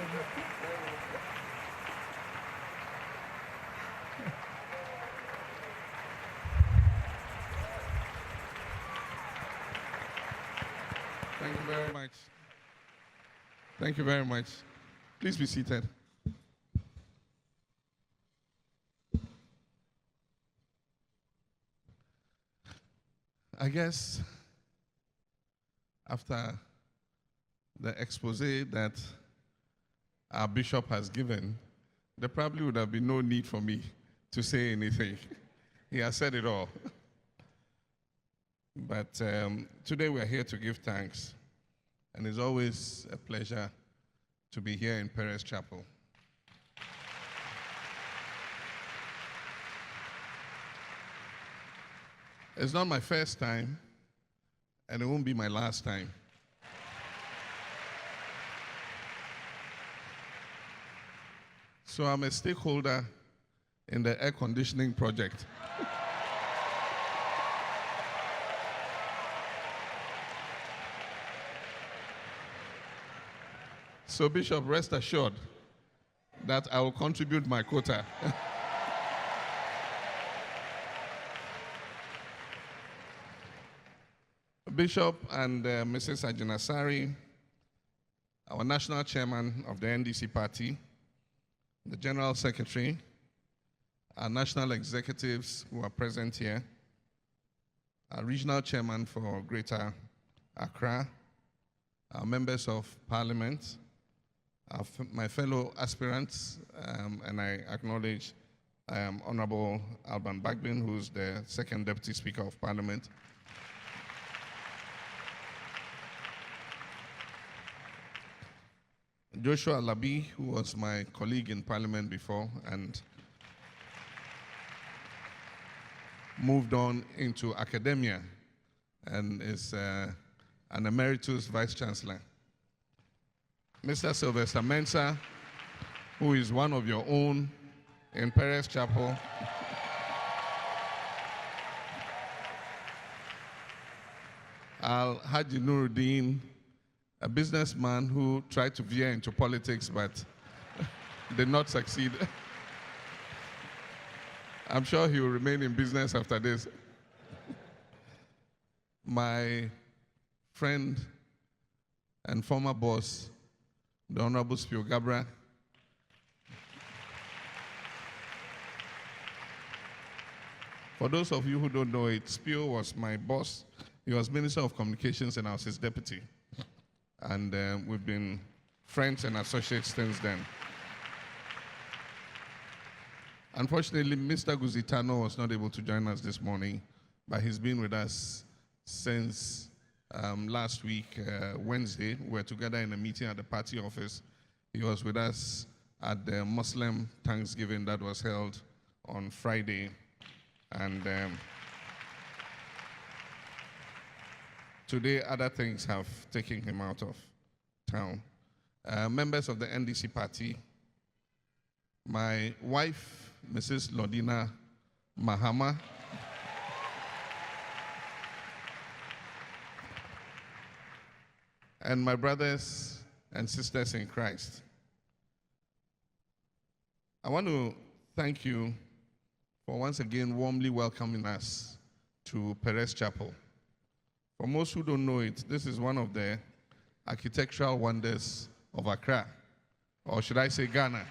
Thank you very much. Thank you very much. Please be seated. I guess after the expose that our bishop has given, there probably would have been no need for me to say anything. He has said it all. But today we are here to give thanks, and it's always a pleasure to be here in Perez Chapel. It's not my first time, and it won't be my last time. So I'm a stakeholder in the air conditioning project. So Bishop, rest assured that I will contribute my quota. Bishop and Mrs. Ajinasari, our national chairman of the NDC party, the general secretary, our national executives who are present here, our regional chairman for Greater Accra, our members of parliament, my fellow aspirants, and I acknowledge Honorable Alban Bagbin, who's the second Deputy Speaker of Parliament. Joshua Labi, who was my colleague in Parliament before and moved on into academia and is an emeritus Vice Chancellor. Mr. Sylvester Mensah, who is one of your own in Perez Chapel. Al-Haji Nuruddin, a businessman who tried to veer into politics but did not succeed. I'm sure he will remain in business after this. My friend and former boss, the Honorable Spio Gabra. For those of you who don't know it, Spio was my boss. He was Minister of Communications and I was his deputy. And we've been friends and associates since then. Unfortunately, Mr. Guzitano was not able to join us this morning, but he's been with us since last week, Wednesday. We were together in a meeting at the party office. He was with us at the Muslim Thanksgiving that was held on Friday. And today, other things have taken him out of town. Members of the NDC party, my wife, Mrs. Lodina Mahama, and my brothers and sisters in Christ. I want to thank you for once again warmly welcoming us to Perez Chapel. For most who don't know it, this is one of the architectural wonders of Accra, or should I say Ghana.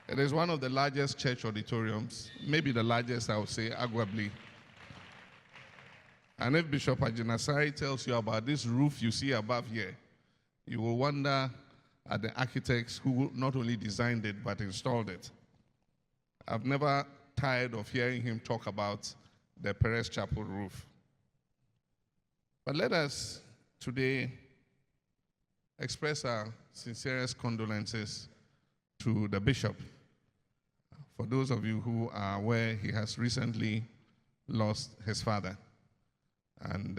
It is one of the largest church auditoriums, maybe the largest, I would say, arguably. And if Bishop Ajinasari tells you about this roof you see above here, you will wonder at the architects who not only designed it, but installed it. I've never tired of hearing him talk about the Perez Chapel roof. But let us today express our sincerest condolences to the bishop. For those of you who are aware, he has recently lost his father. And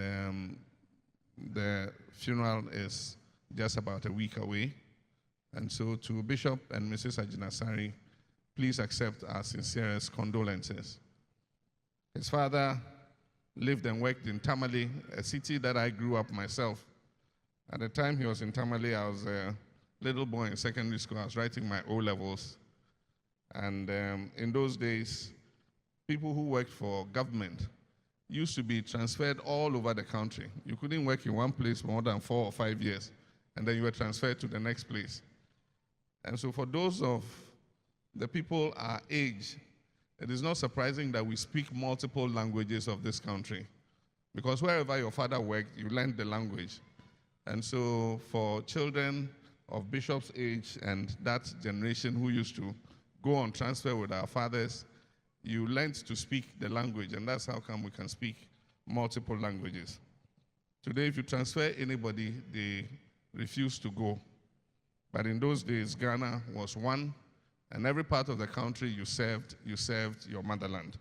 the funeral is just about a week away. And so to Bishop and Mrs. Ajinasari, please accept our sincerest condolences. His father lived and worked in Tamale, a city that I grew up myself. At the time he was in Tamale, I was a little boy in secondary school. I was writing my O-levels. And in those days, people who worked for government used to be transferred all over the country. You couldn't work in one place for more than 4 or 5 years, and then you were transferred to the next place. And so for those of the people our age, it is not surprising that we speak multiple languages of this country. Because wherever your father worked, you learned the language. And so for children of Bishop's age and that generation who used to go on transfer with our fathers, you learned to speak the language, and that's how come we can speak multiple languages. Today, if you transfer anybody, they refuse to go. But in those days, Ghana was one, and every part of the country you served your motherland.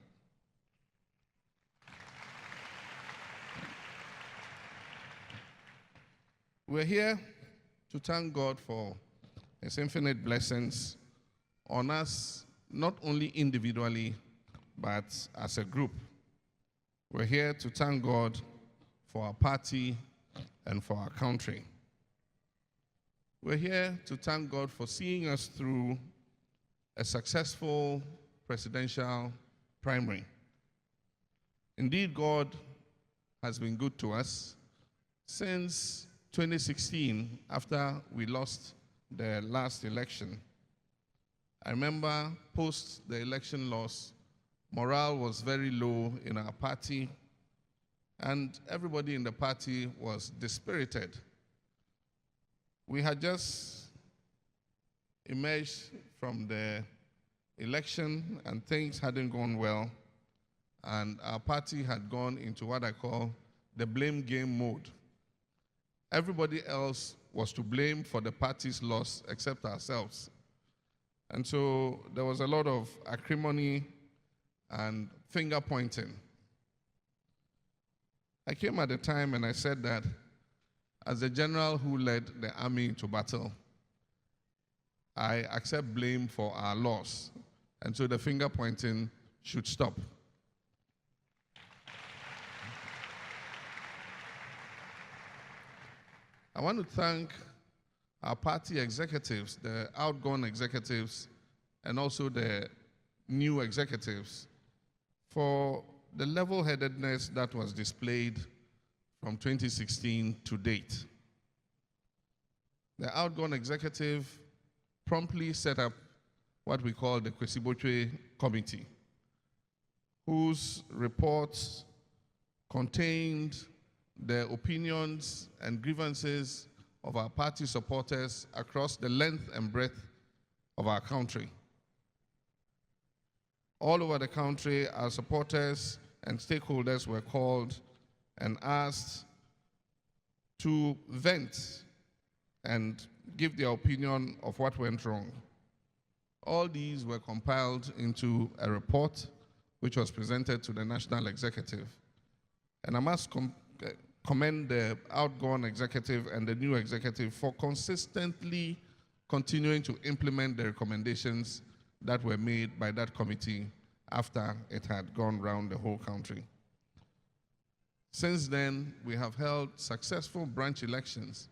We're here to thank God for His infinite blessings on us, not only individually, but as a group. We're here to thank God for our party and for our country. We're here to thank God for seeing us through a successful presidential primary. Indeed, God has been good to us since 2016, after we lost the last election. I remember post the election loss, morale was very low in our party, and everybody in the party was dispirited. We had just emerged from the election and things hadn't gone well, and our party had gone into what I call the blame game mode. Everybody else was to blame for the party's loss except ourselves. And so there was a lot of acrimony and finger pointing. I came at the time and I said that as the general who led the army into battle, I accept blame for our loss. And so the finger pointing should stop. I want to thank our party executives, the outgone executives, and also the new executives for the level-headedness that was displayed from 2016 to date. The outgone executive promptly set up what we call the Kwesibotwe Committee, whose reports contained the opinions and grievances of our party supporters across the length and breadth of our country. All over the country, our supporters and stakeholders were called and asked to vent and give their opinion of what went wrong. All these were compiled into a report which was presented to the National Executive. And I must commend the outgone executive and the new executive for consistently continuing to implement the recommendations that were made by that committee after it had gone around the whole country. Since then, we have held successful branch elections,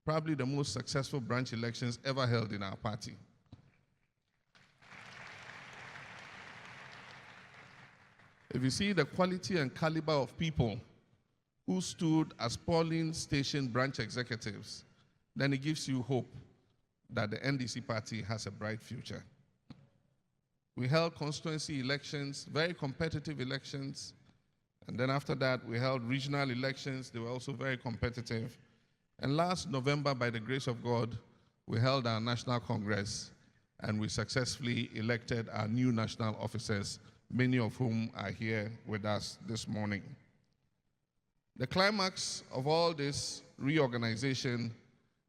probably the most successful branch elections ever held in our party. If you see the quality and caliber of people who stood as polling station branch executives, then it gives you hope that the NDC party has a bright future. We held constituency elections, very competitive elections, and then after that we held regional elections. They were also very competitive. And last November, by the grace of God, we held our National Congress, and we successfully elected our new national officers, many of whom are here with us this morning. The climax of all this reorganization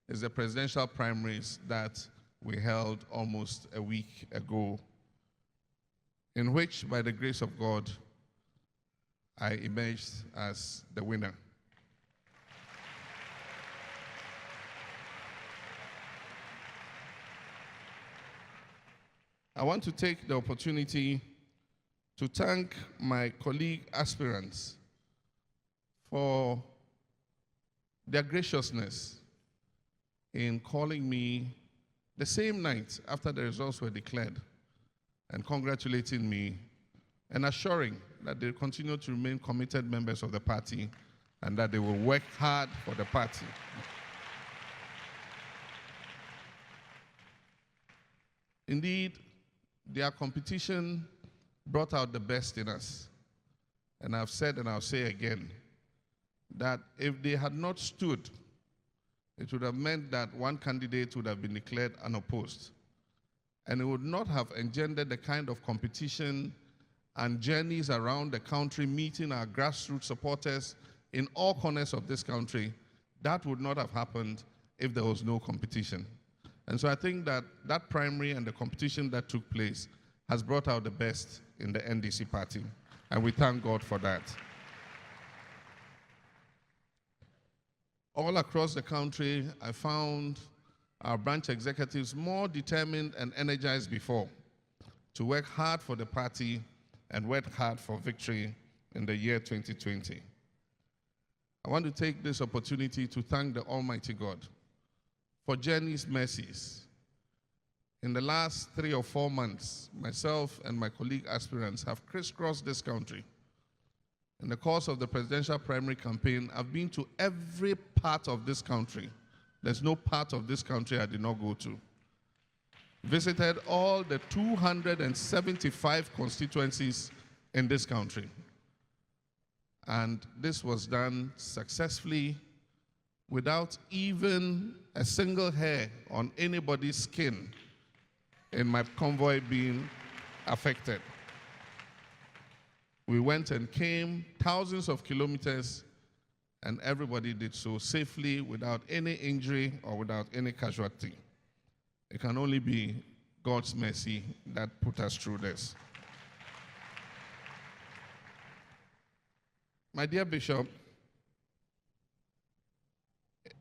is the presidential primaries that we held almost a week ago, in which, by the grace of God, I emerged as the winner. I want to take the opportunity to thank my colleague aspirants for their graciousness in calling me the same night after the results were declared and congratulating me and assuring that they continue to remain committed members of the party and that they will work hard for the party. Indeed, their competition brought out the best in us. And I've said and I'll say again that if they had not stood, it would have meant that one candidate would have been declared unopposed. And it would not have engendered the kind of competition and journeys around the country, meeting our grassroots supporters in all corners of this country. That would not have happened if there was no competition. And so I think that that primary and the competition that took place has brought out the best in the NDC party. And we thank God for that. All across the country, I found our branch executives more determined and energized before to work hard for the party and work hard for victory in the year 2020. I want to take this opportunity to thank the Almighty God for Jenny's mercies. In the last 3 or 4 months, myself and my colleague aspirants have crisscrossed this country. In the course of the presidential primary campaign, I've been to every part of this country. There's no part of this country I did not go to. Visited all the 275 constituencies in this country. And this was done successfully without even a single hair on anybody's skin in my convoy being affected. We went and came thousands of kilometers, and everybody did so safely without any injury or without any casualty. It can only be God's mercy that put us through this. My dear Bishop,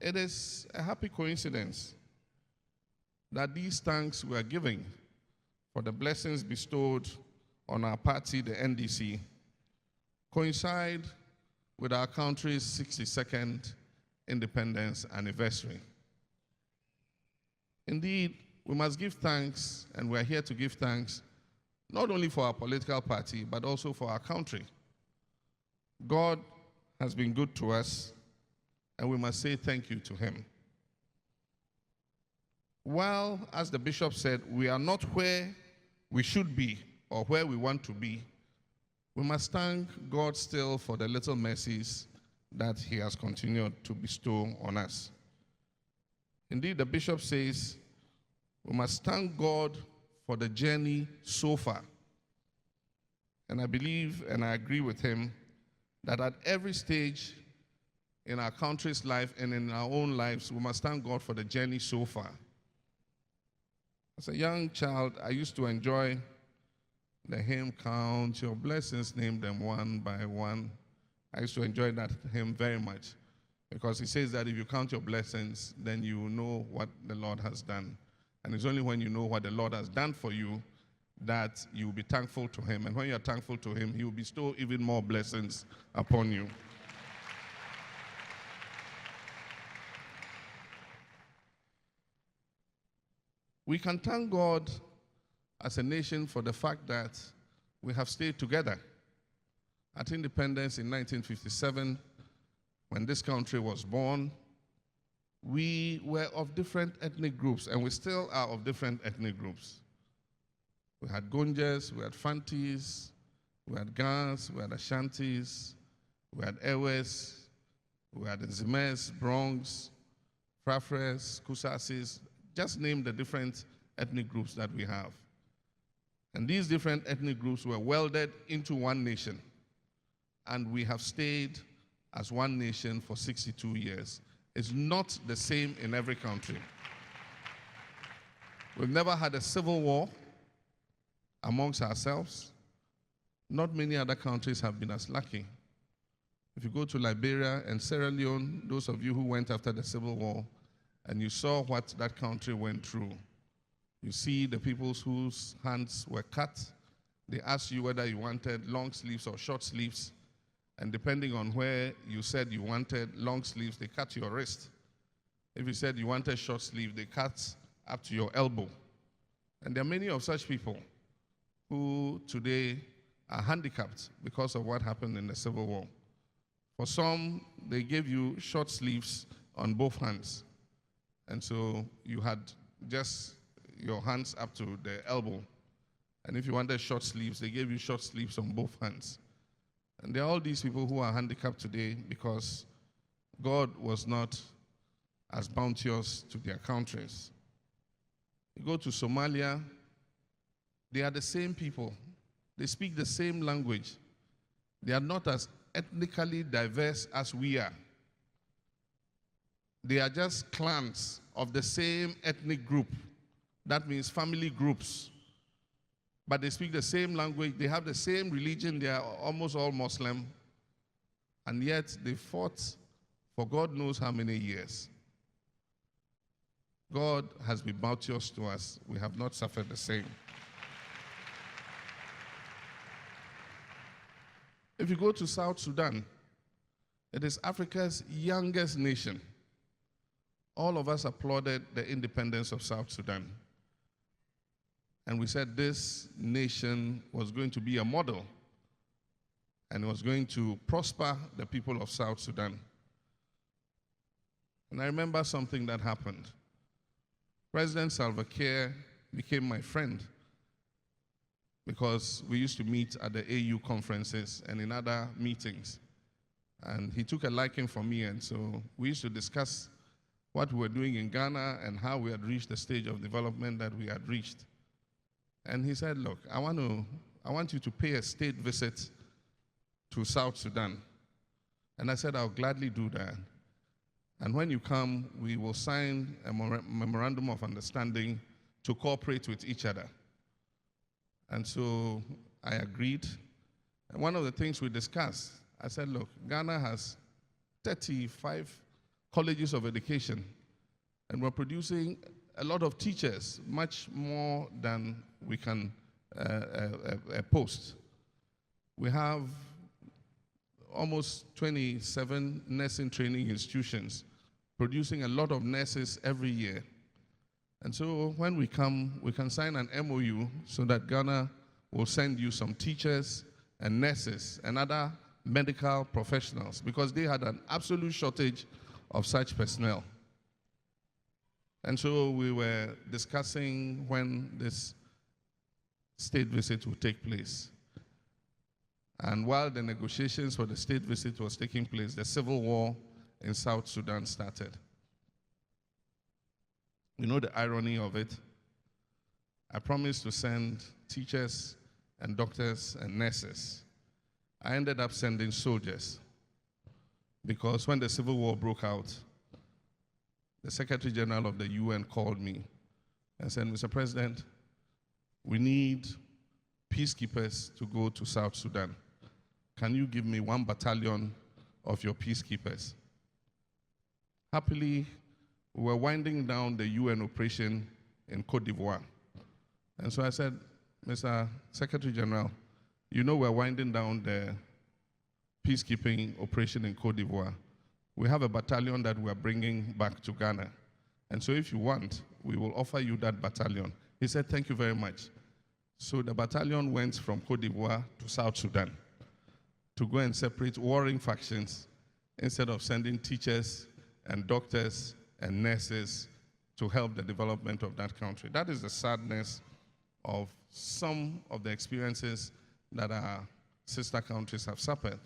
it is a happy coincidence that these thanks we are giving for the blessings bestowed on our party, the NDC, coincide with our country's 62nd independence anniversary. Indeed, we must give thanks, and we're here to give thanks, not only for our political party, but also for our country. God has been good to us, and we must say thank you to him. While, as the bishop said, we are not where we should be or where we want to be, we must thank God still for the little mercies that he has continued to bestow on us. Indeed, the bishop says we must thank God for the journey so far. And I believe and I agree with him that at every stage in our country's life and in our own lives, we must thank God for the journey so far. As a young child, I used to enjoy the hymn, "Count Your Blessings, Name Them One by One." I used to enjoy that hymn very much because it says that if you count your blessings, then you will know what the Lord has done. And it's only when you know what the Lord has done for you that you will be thankful to him. And when you are thankful to him, he will bestow even more blessings upon you. We can thank God as a nation for the fact that we have stayed together. At independence in 1957, when this country was born, we were of different ethnic groups, and we still are of different ethnic groups. We had Gonjas, we had Fantis, we had Gans, we had Ashantis, we had Ewes, we had Nzimes, Bronx, Frafres, Kusasis, just name the different ethnic groups that we have. And these different ethnic groups were welded into one nation. And we have stayed as one nation for 62 years. It's not the same in every country. We've never had a civil war amongst ourselves. Not many other countries have been as lucky. If you go to Liberia and Sierra Leone, those of you who went after the civil war, and you saw what that country went through, you see the people whose hands were cut. They asked you whether you wanted long sleeves or short sleeves. And depending on where you said you wanted long sleeves, they cut your wrist. If you said you wanted short sleeve, they cut up to your elbow. And there are many of such people who today are handicapped because of what happened in the Civil War. For some, they gave you short sleeves on both hands. And so you had just your hands up to the elbow. And if you wanted short sleeves, they gave you short sleeves on both hands. And there are all these people who are handicapped today because God was not as bounteous to their countries. You go to Somalia, they are the same people. They speak the same language. They are not as ethnically diverse as we are. They are just clans of the same ethnic group. That means family groups. But they speak the same language. They have the same religion. They are almost all Muslim. And yet they fought for God knows how many years. God has been bounteous to us. We have not suffered the same. If you go to South Sudan, it is Africa's youngest nation. All of us applauded the independence of South Sudan. And we said this nation was going to be a model and was going to prosper the people of South Sudan. And I remember something that happened. President Salva Kiir became my friend because we used to meet at the AU conferences and in other meetings. And he took a liking for me, and so we used to discuss what we were doing in Ghana and how we had reached the stage of development that we had reached. And he said, look, I want you to pay a state visit to South Sudan. And I said, I'll gladly do that. And when you come, we will sign a memorandum of understanding to cooperate with each other. And so I agreed. And one of the things we discussed, I said, look, Ghana has 35 colleges of education, and we're producing a lot of teachers, much more than we can post. We have almost 27 nursing training institutions producing a lot of nurses every year. And so when we come, we can sign an MOU so that Ghana will send you some teachers and nurses and other medical professionals because they had an absolute shortage of such personnel. And so we were discussing when this state visit would take place. And while the negotiations for the state visit was taking place, the civil war in South Sudan started. You know the irony of it? I promised to send teachers and doctors and nurses. I ended up sending soldiers because when the civil war broke out, the Secretary General of the UN called me and said, Mr. President, we need peacekeepers to go to South Sudan. Can you give me 1 battalion of your peacekeepers? Happily, we were winding down the UN operation in Côte d'Ivoire. And so I said, Mr. Secretary General, you know we're winding down the peacekeeping operation in Côte d'Ivoire. We have a battalion that we're bringing back to Ghana. And so if you want, we will offer you that battalion. He said, thank you very much. So the battalion went from Côte d'Ivoire to South Sudan to go and separate warring factions instead of sending teachers and doctors and nurses to help the development of that country. That is the sadness of some of the experiences that our sister countries have suffered.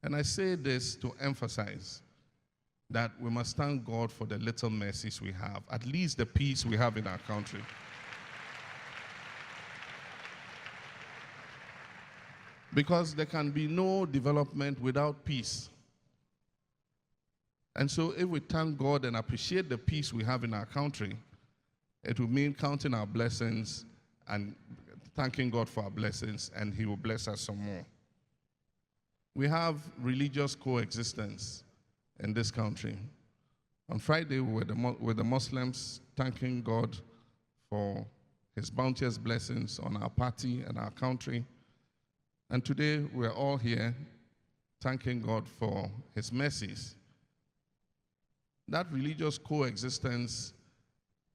And I say this to emphasize that we must thank God for the little mercies we have, at least the peace we have in our country. Because there can be no development without peace. And so if we thank God and appreciate the peace we have in our country, it will mean counting our blessings and thanking God for our blessings, and He will bless us some more. We have religious coexistence in this country. On Friday, we were with the Muslims thanking God for His bounteous blessings on our party and our country. And today, we're all here thanking God for His mercies. That religious coexistence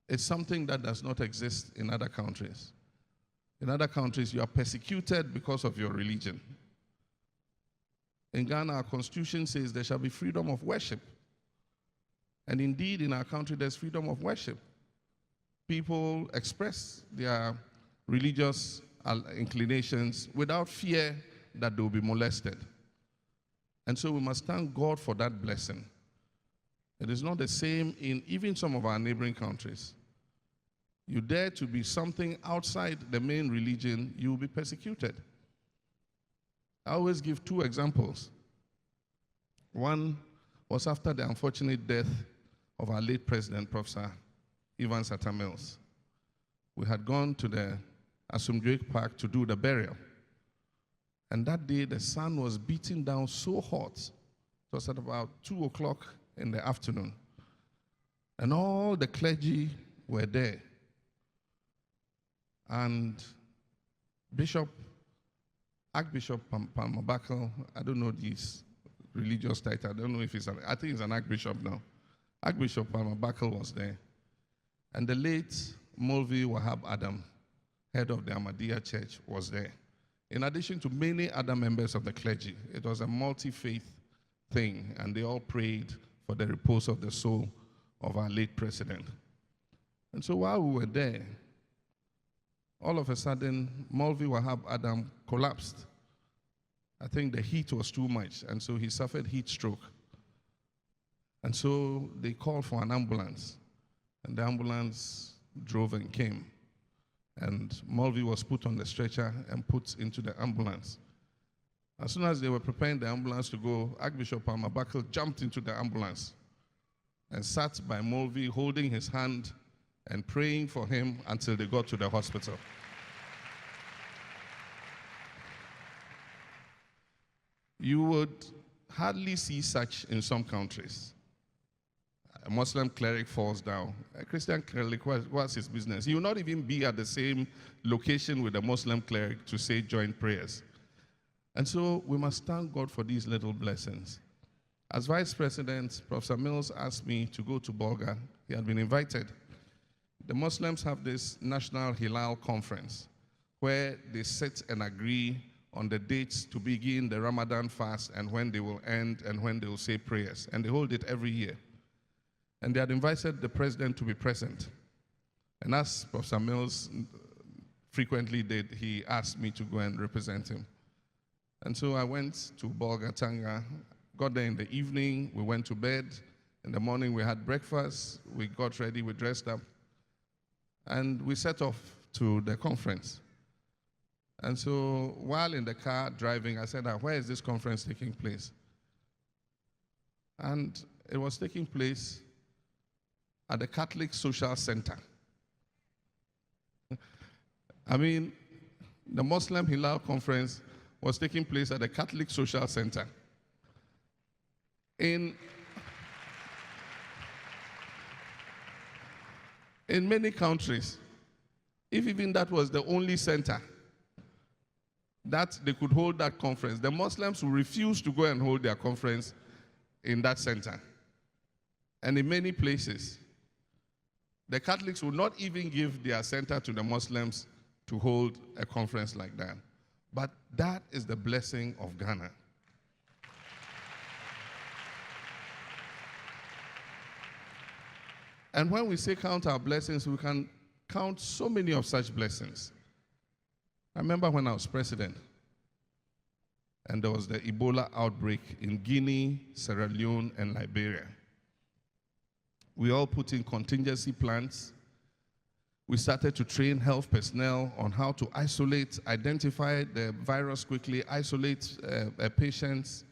is something that does not exist in other countries. In other countries, you are persecuted because of your religion. In Ghana, our constitution says there shall be freedom of worship. And indeed, in our country, there's freedom of worship. People express their religious inclinations without fear that they will be molested. And so we must thank God for that blessing. It is not the same in even some of our neighboring countries. You dare to be something outside the main religion, you will be persecuted. I always give two examples. One was after the unfortunate death of our late president, Professor Ivan Sata Mills. We had gone to the Asumdwek Park to do the burial. And that day, the sun was beating down so hot. It was at about 2 o'clock in the afternoon. And all the clergy were there. And Archbishop Palmer-Bakel, I don't know this religious title, I don't know if I think he's an Archbishop now. Archbishop Palmer-Bakel was there. And the late Molvi Wahab Adam, head of the Ahmadiyya Church, was there. In addition to many other members of the clergy. It was a multi-faith thing, and they all prayed for the repose of the soul of our late president. And so while we were there, all of a sudden, Molvi Wahab Adam collapsed. I think the heat was too much, and so he suffered heat stroke. And so they called for an ambulance, and the ambulance drove and came. And Molvi was put on the stretcher and put into the ambulance. As soon as they were preparing the ambulance to go, Archbishop Palmer-Bakel jumped into the ambulance and sat by Molvi, holding his hand and praying for him until they got to the hospital. You would hardly see such in some countries. A Muslim cleric falls down. A Christian cleric, what's his business? He will not even be at the same location with a Muslim cleric to say joint prayers. And so we must thank God for these little blessings. As Vice President, Professor Mills asked me to go to Bolga. He had been invited. The Muslims have this National Hilal Conference where they sit and agree on the dates to begin the Ramadan fast and when they will end and when they will say prayers. And they hold it every year. And they had invited the president to be present. And as Professor Mills frequently did, he asked me to go and represent him. And so I went to Bolga Tanga, got there in the evening, we went to bed. In the morning we had breakfast, we got ready, we dressed up, and we set off to the conference. And so while in the car driving, I said, where is this conference taking place? And it was taking place at the Catholic Social Center. I mean, the Muslim Hilal Conference was taking place at the Catholic Social Center. In many countries, if even that was the only center that they could hold that conference, the Muslims will refuse to go and hold their conference in that center. And in many places, the Catholics will not even give their center to the Muslims to hold a conference like that. But that is the blessing of Ghana. And when we say count our blessings, we can count so many of such blessings. I remember when I was president, and there was the Ebola outbreak in Guinea, Sierra Leone, and Liberia. We all put in contingency plans. We started to train health personnel on how to isolate, identify the virus quickly, isolate patients.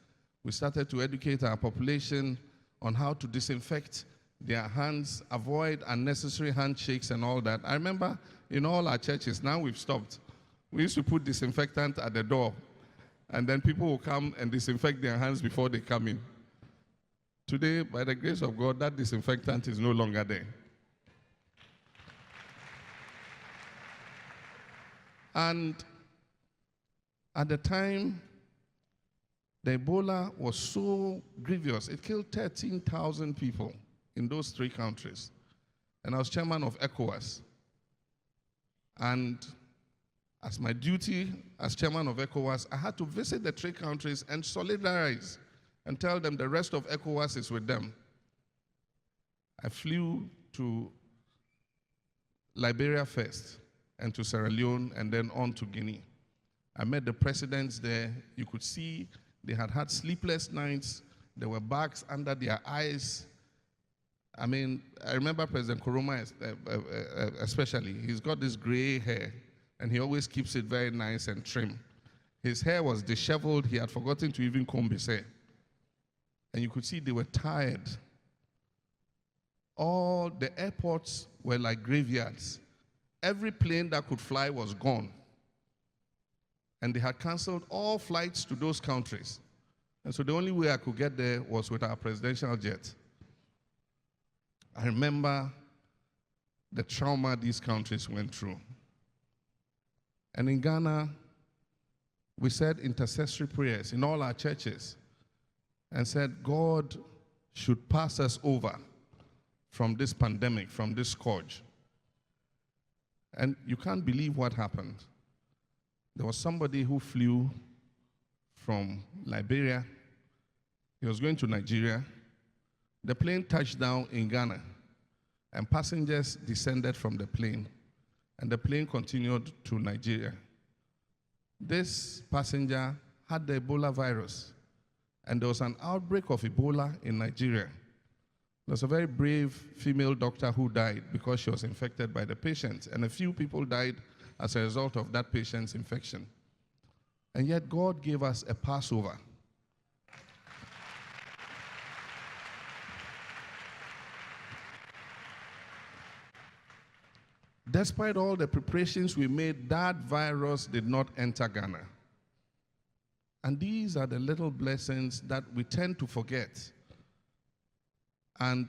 We started to educate our population on how to disinfect their hands, avoid unnecessary handshakes and all that. I remember in all our churches, now we've stopped. We used to put disinfectant at the door, and then people will come and disinfect their hands before they come in. Today, by the grace of God, that disinfectant is no longer there. And at the time, the Ebola was so grievous, it killed 13,000 people in those 3 countries. And I was chairman of ECOWAS. And as my duty as chairman of ECOWAS, I had to visit the 3 countries and solidarize and tell them the rest of ECOWAS is with them. I flew to Liberia first, and to Sierra Leone, and then on to Guinea. I met the presidents there. You could see they had had sleepless nights. There were bags under their eyes. I mean, I remember President Nkrumah especially. He's got this gray hair, and he always keeps it very nice and trim. His hair was disheveled. He had forgotten to even comb his hair. And you could see they were tired. All the airports were like graveyards. Every plane that could fly was gone. And they had canceled all flights to those countries. And so the only way I could get there was with our presidential jet. I remember the trauma these countries went through. And in Ghana, we said intercessory prayers in all our churches and said, God should pass us over from this pandemic, from this scourge. And you can't believe what happened. There was somebody who flew from Liberia. He was going to Nigeria. The plane touched down in Ghana, and passengers descended from the plane, and the plane continued to Nigeria. This passenger had the Ebola virus, and there was an outbreak of Ebola in Nigeria. There was a very brave female doctor who died because she was infected by the patient, and a few people died as a result of that patient's infection. And yet God gave us a Passover. Despite all the preparations we made, that virus did not enter Ghana. And these are the little blessings that we tend to forget. And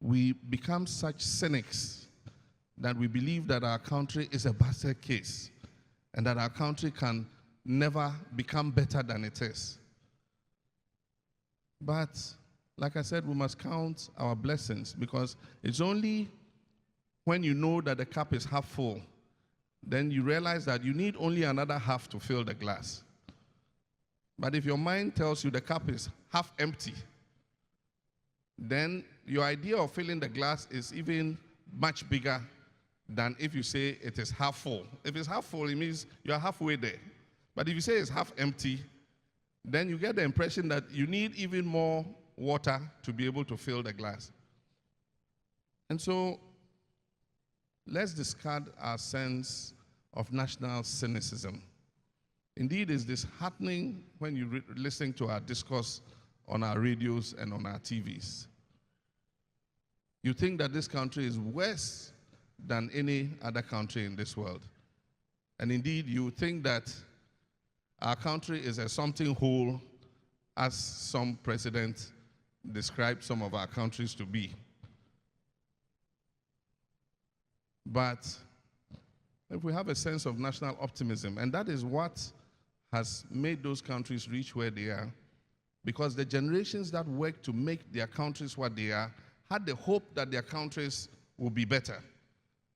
we become such cynics that we believe that our country is a basket case and that our country can never become better than it is. But, like I said, we must count our blessings, because it's only when you know that the cup is half full, then you realize that you need only another half to fill the glass. But if your mind tells you the cup is half empty, then your idea of filling the glass is even much bigger than if you say it is half full. If it's half full, it means you're halfway there. But if you say it's half empty, then you get the impression that you need even more water to be able to fill the glass. And so, let's discard our sense of national cynicism. Indeed, it's disheartening when you listen to our discourse on our radios and on our TVs. You think that this country is worse than any other country in this world. And indeed, you think that our country is a something whole, as some president described some of our countries to be. But if we have a sense of national optimism, and that is what has made those countries reach where they are, because the generations that worked to make their countries what they are had the hope that their countries will be better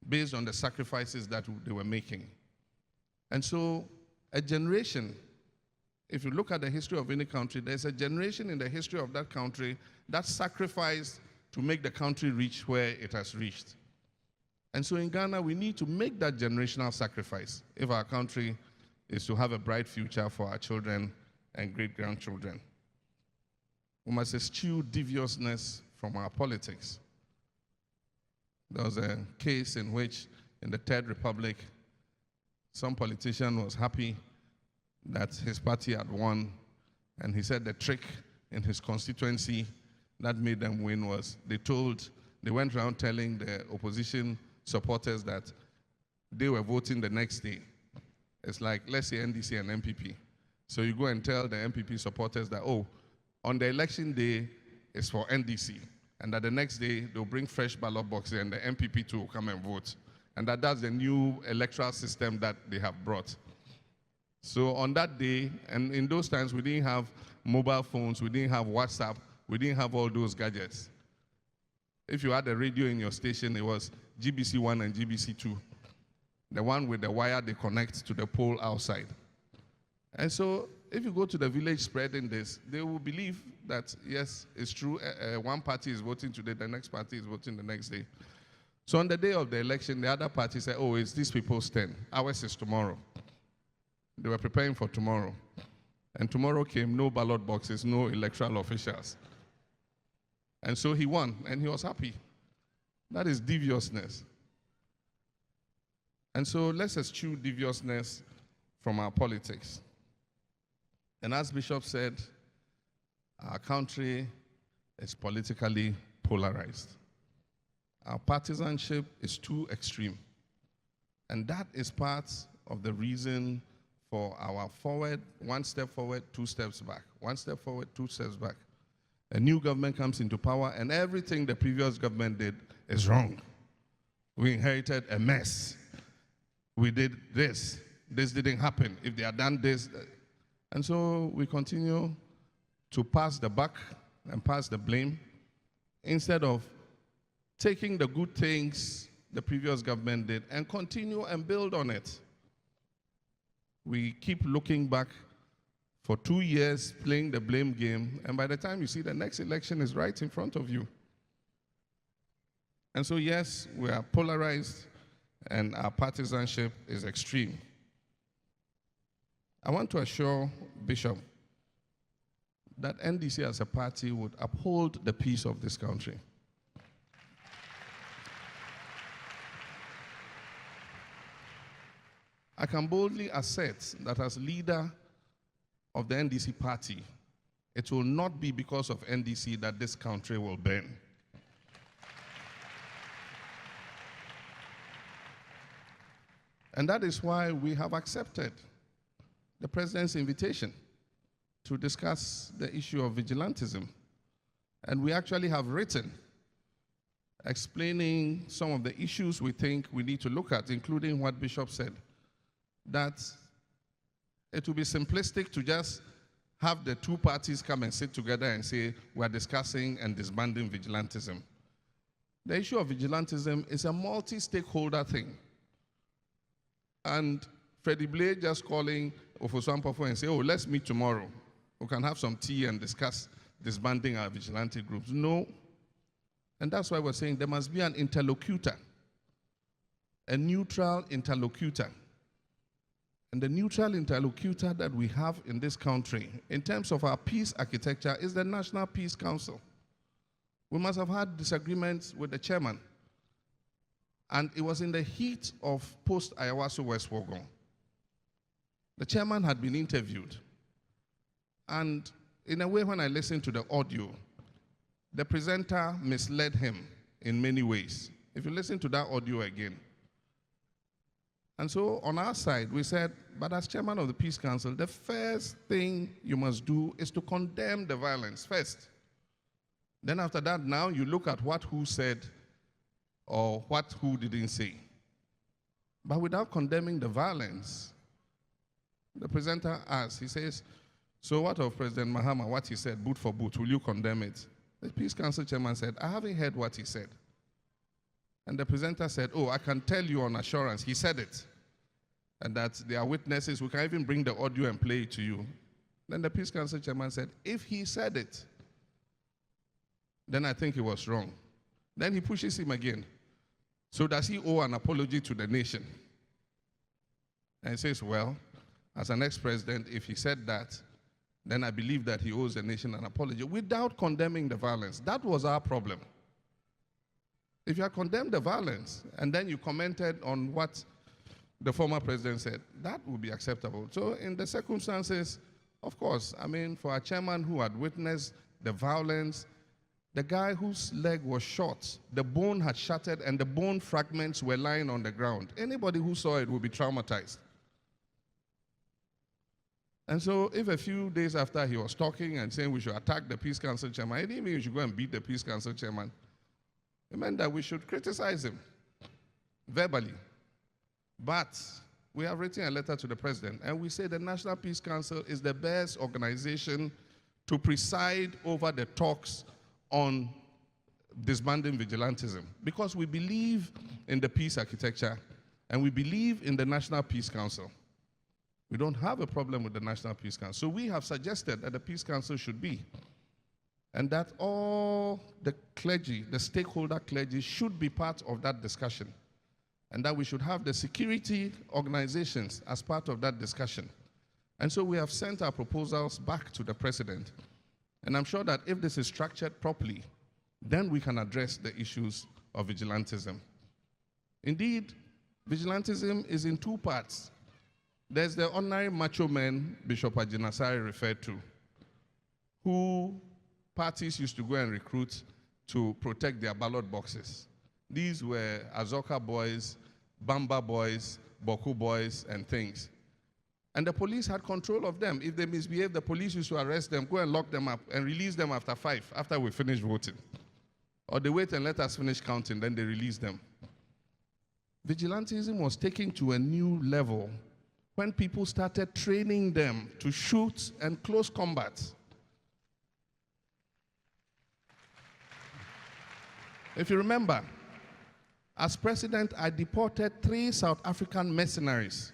based on the sacrifices that they were making. And so a generation, if you look at the history of any country, there's a generation in the history of that country that sacrificed to make the country reach where it has reached. And so in Ghana, we need to make that generational sacrifice if our country is to have a bright future for our children and great-grandchildren. We must eschew deviousness from our politics. There was a case in which, in the Third Republic, some politician was happy that his party had won, and he said the trick in his constituency that made them win was they went around telling the opposition supporters that they were voting the next day. It's like, let's say NDC and MPP. So you go and tell the MPP supporters that, oh, on the election day, it's for NDC. And that the next day, they'll bring fresh ballot boxes and the MPP too will come and vote. And that's the new electoral system that they have brought. So on that day, and in those times, we didn't have mobile phones, we didn't have WhatsApp, we didn't have all those gadgets. If you had a radio in your station, it was GBC1 and GBC2. The one with the wire they connect to the pole outside. And so if you go to the village spreading this, they will believe that, yes, it's true, one party is voting today, the next party is voting the next day. So on the day of the election, the other party said, oh, it's these people's turn. Ours is tomorrow. They were preparing for tomorrow. And tomorrow came, no ballot boxes, no electoral officials. And so he won, and he was happy. That is deviousness. And so let's eschew deviousness from our politics. And as Bishop said, our country is politically polarized. Our partisanship is too extreme. And that is part of the reason for our forward, one step forward, two steps back. One step forward, two steps back. A new government comes into power, and everything the previous government did is wrong. We inherited a mess. We did this. This didn't happen. If they had done this. And so we continue to pass the buck and pass the blame instead of taking the good things the previous government did and continue and build on it. We keep looking back for 2 years playing the blame game, and by the time you see the next election is right in front of you. And so yes, we are polarized and our partisanship is extreme. I want to assure Bishop that NDC as a party would uphold the peace of this country. I can boldly assert that as leader of the NDC party, it will not be because of NDC that this country will burn. And that is why we have accepted the president's invitation to discuss the issue of vigilantism. And we actually have written explaining some of the issues we think we need to look at, including what Bishop said, that it will be simplistic to just have the two parties come and sit together and say, we're discussing and disbanding vigilantism. The issue of vigilantism is a multi-stakeholder thing. And Freddie Blade just calling Ofosu-Ampofo and say, oh, let's meet tomorrow. We can have some tea and discuss disbanding our vigilante groups. No. And that's why we're saying there must be an interlocutor, a neutral interlocutor. And the neutral interlocutor that we have in this country, in terms of our peace architecture, is the National Peace Council. We must have had disagreements with the chairman. And it was in the heat of post-Ayawaso West Wogon. The chairman had been interviewed. And in a way, when I listened to the audio, the presenter misled him in many ways. If you listen to that audio again. And so on our side, we said, but as chairman of the Peace Council, the first thing you must do is to condemn the violence first. Then after that, now you look at what who said or what who didn't say. But without condemning the violence, the presenter asked, he says, so what of President Mahama, what he said, boot for boot, will you condemn it? The Peace Council chairman said, I haven't heard what he said. And the presenter said, oh, I can tell you on assurance, he said it. And that there are witnesses, we can even bring the audio and play it to you. Then the Peace Council chairman said, if he said it, then I think he was wrong. Then he pushes him again. So does he owe an apology to the nation? And he says, well, as an ex-president, if he said that, then I believe that he owes the nation an apology without condemning the violence. That was our problem. If you had condemned the violence and then you commented on what the former president said, that would be acceptable. So in the circumstances, of course, I mean, for a chairman who had witnessed the violence, the guy whose leg was shot, the bone had shattered and the bone fragments were lying on the ground. Anybody who saw it would be traumatized. And so if a few days after he was talking and saying we should attack the Peace Council chairman, it didn't mean we should go and beat the Peace Council chairman. It meant that we should criticize him verbally. But we have written a letter to the president, and we say the National Peace Council is the best organization to preside over the talks on disbanding vigilantism because we believe in the peace architecture and we believe in the National Peace Council. We don't have a problem with the National Peace Council. So we have suggested that the Peace Council should be, and that all the clergy, the stakeholder clergy, should be part of that discussion, and that we should have the security organizations as part of that discussion. And so we have sent our proposals back to the president, and I'm sure that if this is structured properly, then we can address the issues of vigilantism. Indeed, vigilantism is in two parts. There's the ordinary macho men Bishop Ajinasari referred to, who parties used to go and recruit to protect their ballot boxes. These were Azoka boys, Bamba boys, Boku boys, and things. And the police had control of them. If they misbehaved, the police used to arrest them, go and lock them up, and release them after 5, after we finish voting. Or they wait and let us finish counting, then they release them. Vigilantism was taken to a new level when people started training them to shoot and close combat. If you remember, as president, I deported 3 South African mercenaries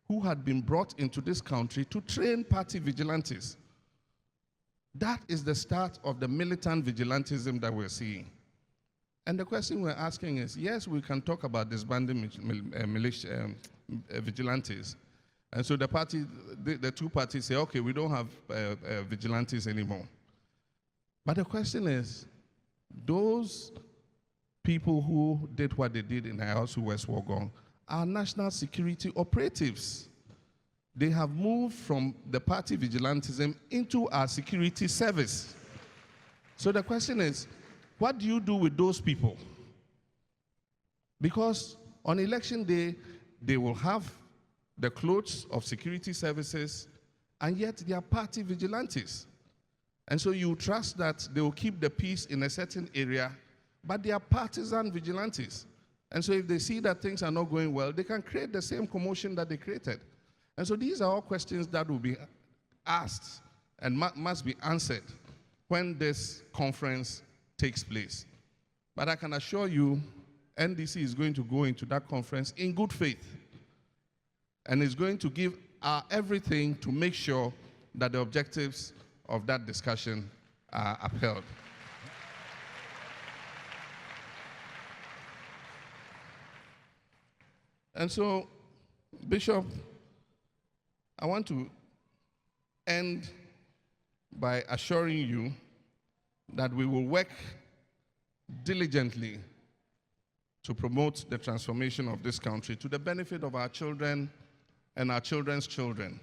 who had been brought into this country to train party vigilantes. That is the start of the militant vigilantism that we're seeing. And the question we're asking is, yes, we can talk about disbanding vigilantes. And so the two parties say, okay, we don't have vigilantes anymore. But the question is, those people who did what they did in Ayahuasca West Wuogon are national security operatives. They have moved from the party vigilantism into our security service. So the question is, what do you do with those people? Because on election day, they will have the clothes of security services, and yet they are party vigilantes. And so you trust that they will keep the peace in a certain area, but they are partisan vigilantes. And so if they see that things are not going well, they can create the same commotion that they created. And so these are all questions that will be asked and must be answered when this conference takes place. But I can assure you, NDC is going to go into that conference in good faith and is going to give our everything to make sure that the objectives of that discussion are upheld. And so, Bishop, I want to end by assuring you that we will work diligently to promote the transformation of this country to the benefit of our children and our children's children.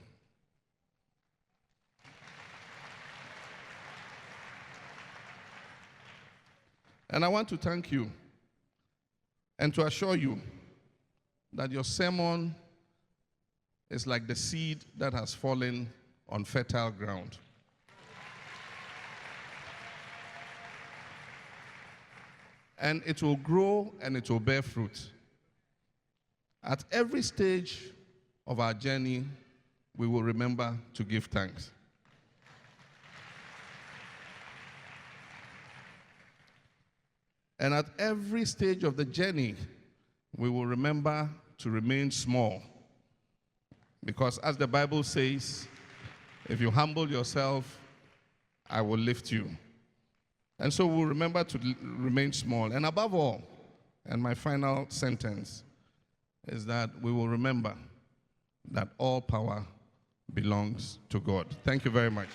And I want to thank you and to assure you that your sermon is like the seed that has fallen on fertile ground. And it will grow and it will bear fruit. At every stage of our journey, we will remember to give thanks. And at every stage of the journey, we will remember to remain small. Because as the Bible says, if you humble yourself, I will lift you. And so we'll remember to remain small. And above all, and my final sentence, is that we will remember that all power belongs to God. Thank you very much.